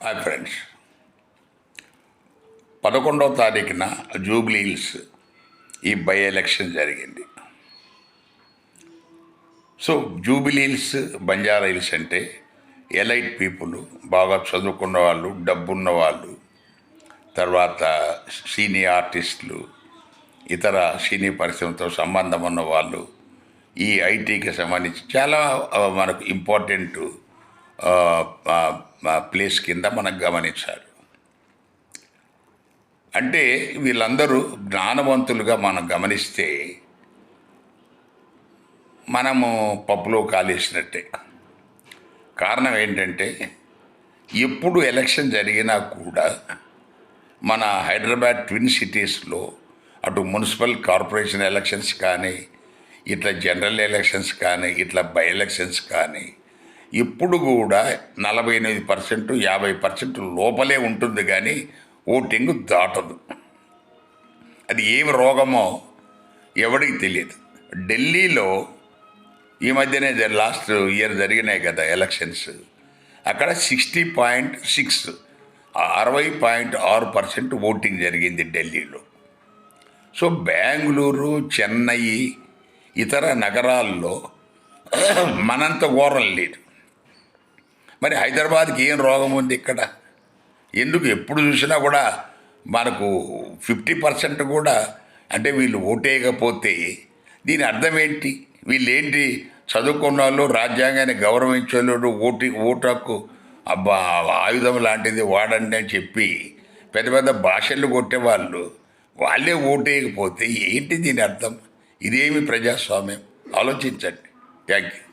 Hi friends, 11వ తారీఖున Jubilee hills ఈ by election జరిగింది. So Jubilee hills, Banjara hills అంటే ఎలైట్ పీపుల్, బాగా చదువుకున్న వాళ్ళు, డబ్బున్న వాళ్ళు, తర్వాత సీనియర్ ఆర్టిస్టులు, ఇతర సినీ పరిశ్రమతో సంబంధం ఉన్న వాళ్ళు, ఈ ఐటీకి సంబంధించి చాలా మనకు ఇంపార్టెంట్ ప్లేస్ కింద మనం గమనించాలి. అంటే వీళ్ళందరూ జ్ఞానవంతులుగా మనం గమనిస్తే మనము పప్పులో కాలేసినట్టే. కారణం ఏంటంటే ఎప్పుడు ఎలక్షన్ జరిగినా కూడా మన హైదరాబాద్ ట్విన్ సిటీస్లో అటు మున్సిపల్ కార్పొరేషన్ ఎలక్షన్స్ కానీ, ఇట్లా జనరల్ ఎలక్షన్స్ కానీ, ఇట్లా బై ఎలక్షన్స్ కానీ ఇప్పుడు కూడా 48%, 50% లోపలే ఉంటుంది, కానీ ఓటింగ్ దాటదు. అది ఏమి రోగమో ఎవరికి తెలియదు. ఢిల్లీలో ఈ మధ్యనే లాస్ట్ ఇయర్ జరిగినాయి కదా ఎలక్షన్స్, అక్కడ 60.6, 60.6% ఓటింగ్ జరిగింది ఢిల్లీలో. సో బెంగళూరు, చెన్నై, ఇతర నగరాల్లో మనంత ఘోరం లేదు. మరి హైదరాబాద్కి ఏం రోగం ఉంది ఇక్కడ? ఎందుకు ఎప్పుడు చూసినా కూడా మనకు 50% కూడా అంటే వీళ్ళు ఓటేయకపోతే దీని అర్థం ఏంటి? వీళ్ళేంటి చదువుకున్న వాళ్ళు, రాజ్యాంగాన్ని గౌరవించే వాళ్ళు, ఓటు హక్కు ఆయుధం లాంటిది వాడండి అని చెప్పి పెద్ద పెద్ద భాషలు కొట్టేవాళ్ళు వాళ్ళే ఓటేయకపోతే ఏంటి దీని అర్థం? ఇదేమి ప్రజాస్వామ్యం? ఆలోచించండి. Thank you.